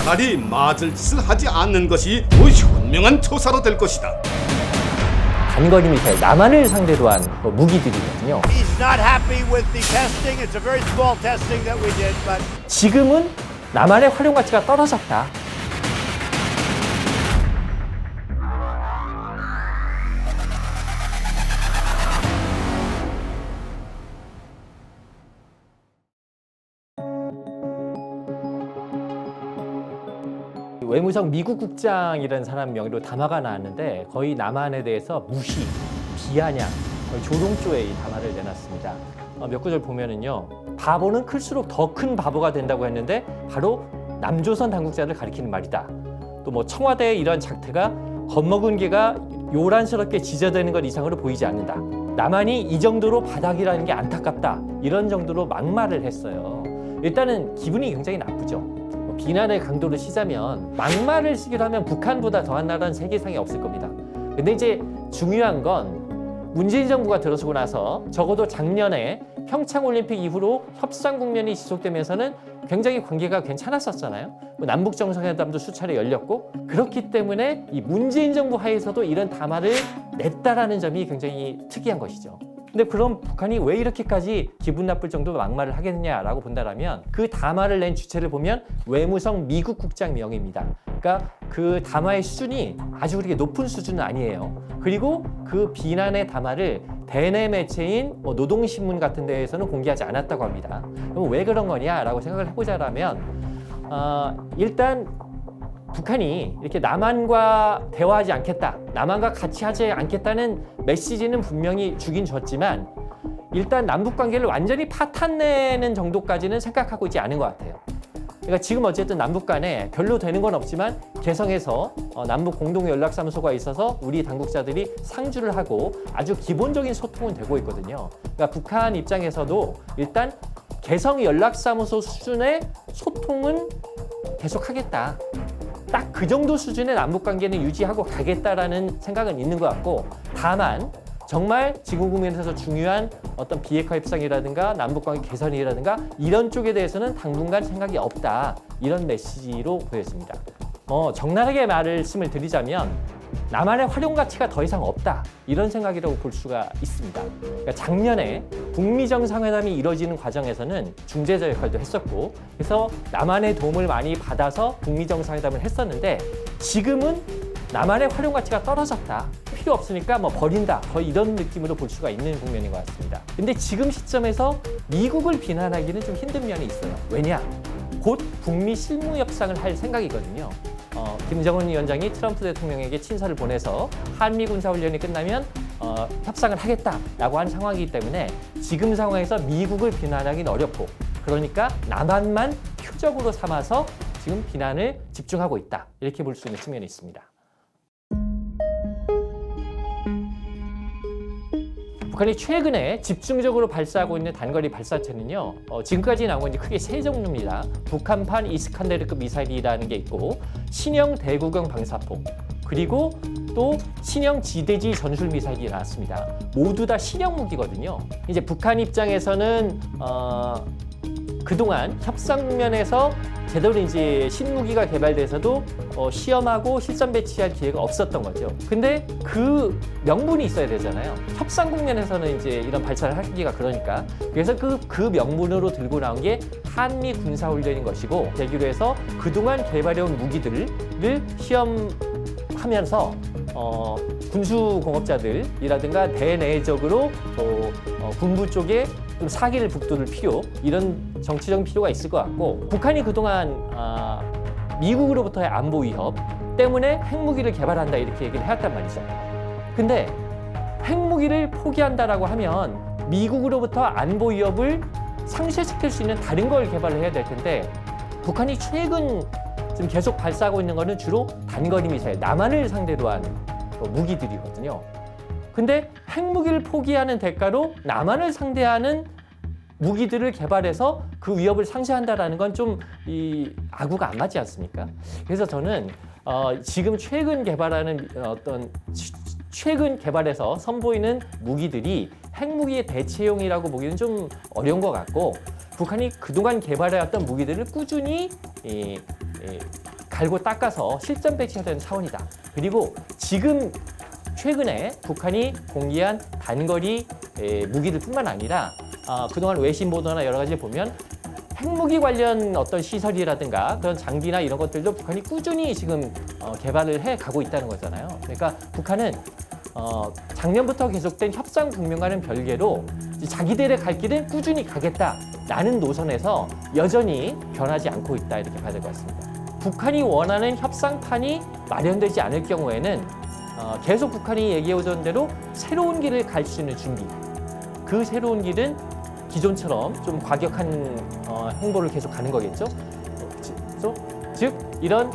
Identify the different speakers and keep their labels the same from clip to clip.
Speaker 1: 차라리 맞을 짓을 하지 않는 것이 더 현명한 조사로 될 것이다.
Speaker 2: 단거리 미사일, 남한을 상대로 한 무기들이거든요.
Speaker 3: He's not happy with the testing. It's a very small testing that we did, but
Speaker 2: 지금은 남한의 활용 가치가 떨어졌다. 외무성 미국 국장이라는 사람 명의로 담화가 나왔는데 거의 남한에 대해서 무시, 비아냥, 거의 조롱조의 이 담화를 내놨습니다. 몇 구절 보면은요, 바보는 클수록 더 큰 바보가 된다고 했는데 바로 남조선 당국자를 가리키는 말이다. 또 뭐 청와대의 이런 작태가 겁먹은 개가 요란스럽게 지저대는 것 이상으로 보이지 않는다. 남한이 이 정도로 바닥이라는 게 안타깝다. 이런 정도로 막말을 했어요. 일단은 기분이 굉장히 나쁘죠. 비난의 강도를 치자면 막말을 쓰기로 하면 북한보다 더한 나라는 세계상에 없을 겁니다. 근데 이제 중요한 건 문재인 정부가 들어서고 나서 적어도 작년에 평창올림픽 이후로 협상 국면이 지속되면서는 굉장히 관계가 괜찮았었잖아요. 남북 정상회담도 수차례 열렸고, 그렇기 때문에 이 문재인 정부 하에서도 이런 담화를 냈다라는 점이 굉장히 특이한 것이죠. 근데 그럼 북한이 왜 이렇게까지 기분 나쁠 정도로 막말을 하겠느냐라고 본다라면 그 담화를 낸 주체를 보면 외무성 미국 국장 명의입니다. 그러니까 그 담화의 수준이 아주 그렇게 높은 수준은 아니에요. 그리고 그 비난의 담화를 대내 매체인 노동신문 같은 데에서는 공개하지 않았다고 합니다. 그럼 왜 그런 거냐라고 생각을 해보자라면 일단 북한이 이렇게 남한과 대화하지 않겠다, 남한과 같이 하지 않겠다는 메시지는 분명히 주긴 줬지만 일단 남북 관계를 완전히 파탄내는 정도까지는 생각하고 있지 않은 것 같아요. 그러니까 지금 어쨌든 남북 간에 별로 되는 건 없지만 개성에서 남북 공동연락사무소가 있어서 우리 당국자들이 상주를 하고 아주 기본적인 소통은 되고 있거든요. 그러니까 북한 입장에서도 일단 개성 연락사무소 수준의 소통은 계속하겠다. 딱 그 정도 수준의 남북관계는 유지하고 가겠다라는 생각은 있는 것 같고, 다만 정말 지구 국면에서 중요한 어떤 비핵화 협상이라든가 남북관계 개선이라든가 이런 쪽에 대해서는 당분간 생각이 없다, 이런 메시지로 보였습니다. 적나라하게 말씀을 드리자면 남한의 활용 가치가 더 이상 없다, 이런 생각이라고 볼 수가 있습니다. 그러니까 작년에 북미 정상회담이 이루어지는 과정에서는 중재자 역할도 했었고, 그래서 남한의 도움을 많이 받아서 북미 정상회담을 했었는데 지금은 남한의 활용 가치가 떨어졌다, 필요 없으니까 뭐 버린다, 거의 이런 느낌으로 볼 수가 있는 국면인 것 같습니다. 근데 지금 시점에서 미국을 비난하기는 좀 힘든 면이 있어요. 왜냐? 곧 북미 실무 협상을 할 생각이거든요. 김정은 위원장이 트럼프 대통령에게 친서를 보내서 한미 군사훈련이 끝나면 협상을 하겠다라고 한 상황이기 때문에 지금 상황에서 미국을 비난하기는 어렵고, 그러니까 남한만 표적으로 삼아서 지금 비난을 집중하고 있다, 이렇게 볼 수 있는 측면이 있습니다. 북한이 최근에 집중적으로 발사하고 있는 단거리 발사체는요, 지금까지 나온 건 이제 크게 세 종류입니다. 북한판 이스칸데르급 미사일이라는 게 있고, 신형 대구경 방사포, 그리고 또 신형 지대지 전술 미사일이 나왔습니다. 모두 다 신형 무기거든요. 이제 북한 입장에서는 그동안 협상 국면에서 제대로 이제 신무기가 개발돼서도 시험하고 실전 배치할 기회가 없었던 거죠. 근데 그 명분이 있어야 되잖아요. 협상 국면에서는 이제 이런 발사를 하기가 그러니까. 그래서 그 명분으로 들고 나온 게 한미 군사훈련인 것이고, 계기로 해서 그동안 개발해온 무기들을 시험하면서 군수공업자들이라든가 대내적으로 군부 쪽에 좀 사기를 북돋을 필요, 이런 정치적인 필요가 있을 것 같고, 북한이 그동안 미국으로부터의 안보 위협 때문에 핵무기를 개발한다, 이렇게 얘기를 해왔단 말이죠. 근데 핵무기를 포기한다라고 하면 미국으로부터 안보 위협을 상쇄시킬 수 있는 다른 걸 개발을 해야 될 텐데, 북한이 최근 지금 계속 발사하고 있는 거는 주로 단거리 미사일, 남한을 상대로 한 무기들이거든요. 근데 핵무기를 포기하는 대가로 남한을 상대하는 무기들을 개발해서 그 위협을 상쇄한다라는 건 좀 이 아구가 안 맞지 않습니까? 그래서 저는 지금 최근 개발해서 선보이는 무기들이 핵무기의 대체용이라고 보기는 좀 어려운 것 같고, 북한이 그동안 개발해왔던 무기들을 꾸준히 갈고 닦아서 실전 배치가 되는 차원이다. 그리고 지금 최근에 북한이 공개한 단거리 무기들뿐만 아니라 그동안 외신 보도나 여러 가지 보면 핵무기 관련 어떤 시설이라든가 그런 장비나 이런 것들도 북한이 꾸준히 지금 개발을 해 가고 있다는 거잖아요. 그러니까 북한은 작년부터 계속된 협상 국면과는 별개로 자기들의 갈 길은 꾸준히 가겠다라는 노선에서 여전히 변하지 않고 있다 이렇게 봐야 될 것 같습니다. 북한이 원하는 협상판이 마련되지 않을 경우에는 계속 북한이 얘기해오던 대로 새로운 길을 갈 수 있는 준비. 그 새로운 길은 기존처럼 좀 과격한 행보를 계속 가는 거겠죠. 즉 이런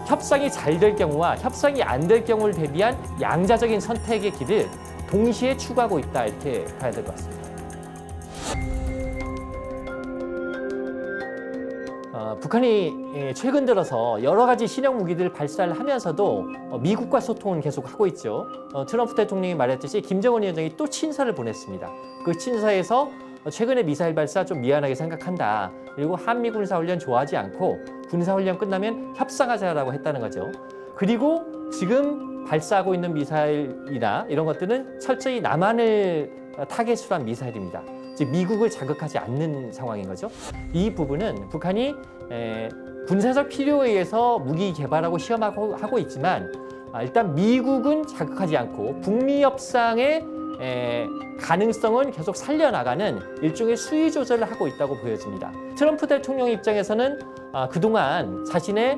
Speaker 2: 협상이 잘 될 경우와 협상이 안 될 경우를 대비한 양자적인 선택의 길을 동시에 추구하고 있다 이렇게 봐야 될 것 같습니다. 북한이 최근 들어서 여러 가지 신형 무기들을 발사를 하면서도 미국과 소통은 계속 하고 있죠. 트럼프 대통령이 말했듯이 김정은 위원장이 또 친서를 보냈습니다. 그 친서에서 최근에 미사일 발사 좀 미안하게 생각한다. 그리고 한미 군사훈련 좋아하지 않고 군사훈련 끝나면 협상하자라고 했다는 거죠. 그리고 지금 발사하고 있는 미사일이나 이런 것들은 철저히 남한을 타겟으로 한 미사일입니다. 즉 미국을 자극하지 않는 상황인 거죠. 이 부분은 북한이 군사적 필요에 의해서 무기 개발하고 시험하고 하고 있지만 일단 미국은 자극하지 않고 북미 협상의 가능성은 계속 살려나가는 일종의 수위 조절을 하고 있다고 보여집니다. 트럼프 대통령 입장에서는 그동안 자신의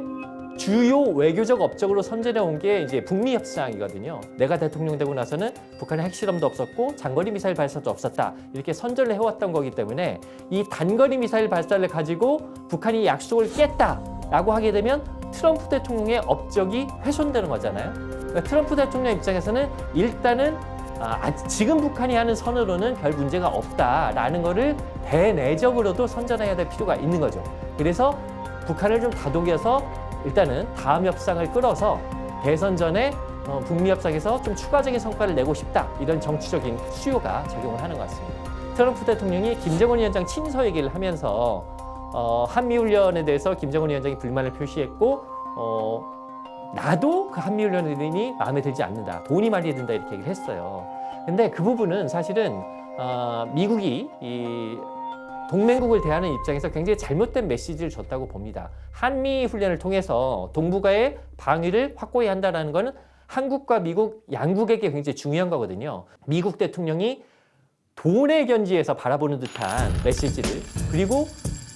Speaker 2: 주요 외교적 업적으로 선전해 온 게 이제 북미 협상이거든요. 내가 대통령 되고 나서는 북한의 핵실험도 없었고 장거리 미사일 발사도 없었다. 이렇게 선전을 해왔던 거기 때문에 이 단거리 미사일 발사를 가지고 북한이 약속을 깼다라고 하게 되면 트럼프 대통령의 업적이 훼손되는 거잖아요. 그러니까 트럼프 대통령 입장에서는 일단은 지금 북한이 하는 선으로는 별 문제가 없다라는 거를 대내적으로도 선전해야 될 필요가 있는 거죠. 그래서 북한을 좀 다독여서 일단은 다음 협상을 끌어서 대선 전에 북미 협상에서 좀 추가적인 성과를 내고 싶다. 이런 정치적인 수요가 작용을 하는 것 같습니다. 트럼프 대통령이 김정은 위원장 친서 얘기를 하면서 한미훈련에 대해서 김정은 위원장이 불만을 표시했고 나도 그 한미훈련이 마음에 들지 않는다. 돈이 많이 든다 이렇게 얘기를 했어요. 근데 그 부분은 사실은 미국이 이 동맹국을 대하는 입장에서 굉장히 잘못된 메시지를 줬다고 봅니다. 한미 훈련을 통해서 동북아의 방위를 확고히 한다는 것은 한국과 미국 양국에게 굉장히 중요한 거거든요. 미국 대통령이 돈의 견지에서 바라보는 듯한 메시지를 그리고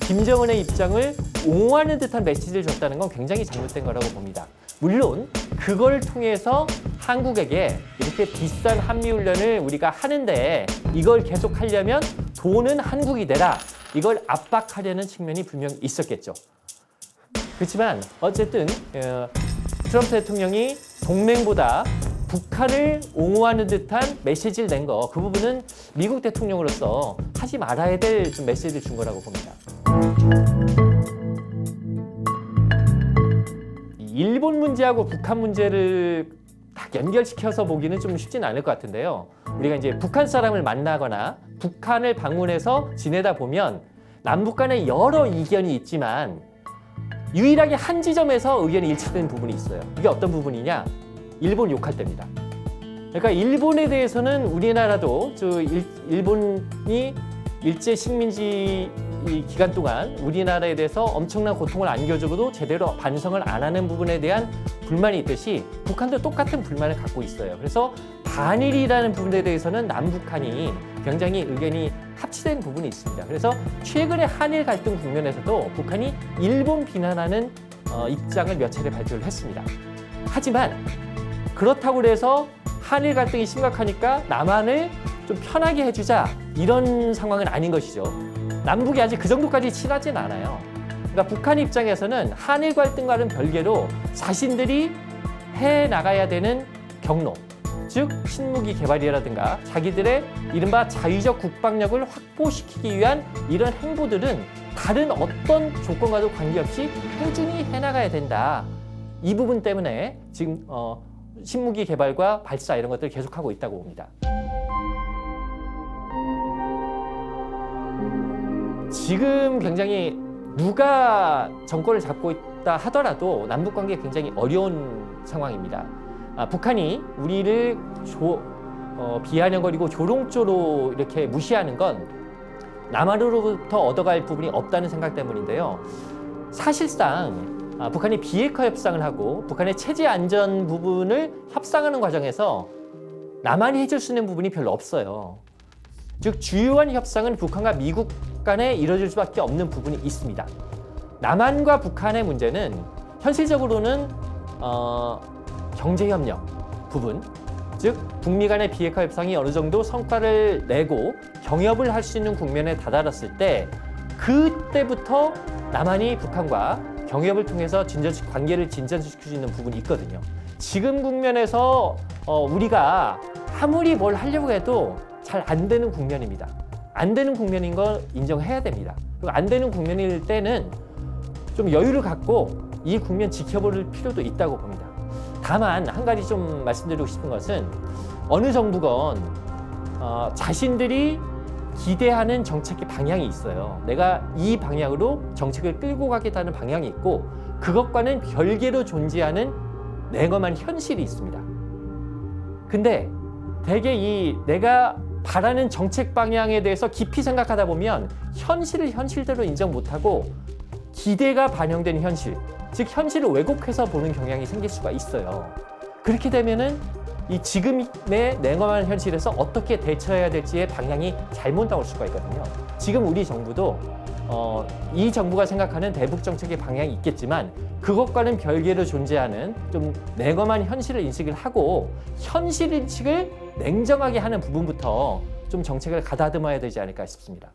Speaker 2: 김정은의 입장을 옹호하는 듯한 메시지를 줬다는 건 굉장히 잘못된 거라고 봅니다. 물론 그걸 통해서 한국에게 이렇게 비싼 한미훈련을 우리가 하는데 이걸 계속 하려면 돈은 한국이 내라. 이걸 압박하려는 측면이 분명히 있었겠죠. 그렇지만 어쨌든 트럼프 대통령이 동맹보다 북한을 옹호하는 듯한 메시지를 낸 거, 그 부분은 미국 대통령으로서 하지 말아야 될 좀 메시지를 준 거라고 봅니다. 일본 문제하고 북한 문제를 딱 연결시켜서 보기는 좀 쉽지는 않을 것 같은데요. 우리가 이제 북한 사람을 만나거나 북한을 방문해서 지내다 보면 남북 간에 여러 이견이 있지만 유일하게 한 지점에서 의견이 일치되는 부분이 있어요. 이게 어떤 부분이냐? 일본 욕할 때입니다. 그러니까 일본에 대해서는 우리나라도 일본이 일제 식민지 기간 동안 우리나라에 대해서 엄청난 고통을 안겨주고도 제대로 반성을 안 하는 부분에 대한 불만이 있듯이 북한도 똑같은 불만을 갖고 있어요. 그래서 반일이라는 부분에 대해서는 남북한이 굉장히 의견이 합치된 부분이 있습니다. 그래서 최근에 한일 갈등 국면에서도 북한이 일본 비난하는 입장을 몇 차례 발표를 했습니다. 하지만 그렇다고 해서 한일 갈등이 심각하니까 남한을 좀 편하게 해주자 이런 상황은 아닌 것이죠. 남북이 아직 그 정도까지 친하진 않아요. 그러니까 북한 입장에서는 한일 갈등과는 별개로 자신들이 해 나가야 되는 경로, 즉 신무기 개발이라든가 자기들의 이른바 자위적 국방력을 확보시키기 위한 이런 행보들은 다른 어떤 조건과도 관계없이 꾸준히 해나가야 된다. 이 부분 때문에 지금 신무기 개발과 발사 이런 것들을 계속하고 있다고 봅니다. 지금 굉장히 누가 정권을 잡고 있다 하더라도 남북 관계 굉장히 어려운 상황입니다. 북한이 우리를 비아냥거리고 조롱조로 이렇게 무시하는 건 남한으로부터 얻어갈 부분이 없다는 생각 때문인데요. 사실상 북한이 비핵화 협상을 하고 북한의 체제 안전 부분을 협상하는 과정에서 남한이 해줄 수 있는 부분이 별로 없어요. 즉 주요한 협상은 북한과 미국 간에 이뤄질 수밖에 없는 부분이 있습니다. 남한과 북한의 문제는 현실적으로는 경제협력 부분, 즉 북미 간의 비핵화 협상이 어느 정도 성과를 내고 경협을 할 수 있는 국면에 다다랐을 때 그때부터 남한이 북한과 경협을 통해서 관계를 진전시킬 수 있는 부분이 있거든요. 지금 국면에서 우리가 아무리 뭘 하려고 해도 잘 안 되는 국면입니다. 안 되는 국면인 걸 인정해야 됩니다. 그리고 안 되는 국면일 때는 좀 여유를 갖고 이 국면 지켜볼 필요도 있다고 봅니다. 다만 한 가지 좀 말씀드리고 싶은 것은 어느 정부건 자신들이 기대하는 정책의 방향이 있어요. 내가 이 방향으로 정책을 끌고 가겠다는 방향이 있고 그것과는 별개로 존재하는 냉엄한 현실이 있습니다. 근데 대개 내가 바라는 정책 방향에 대해서 깊이 생각하다 보면 현실을 현실대로 인정 못하고 기대가 반영된 현실, 즉 현실을 왜곡해서 보는 경향이 생길 수가 있어요. 그렇게 되면은 이 지금의 냉엄한 현실에서 어떻게 대처해야 될지의 방향이 잘못 나올 수가 있거든요. 지금 우리 정부도 이 정부가 생각하는 대북 정책의 방향이 있겠지만 그것과는 별개로 존재하는 좀 냉엄한 현실을 인식을 하고 현실 인식을 냉정하게 하는 부분부터 좀 정책을 가다듬어야 되지 않을까 싶습니다.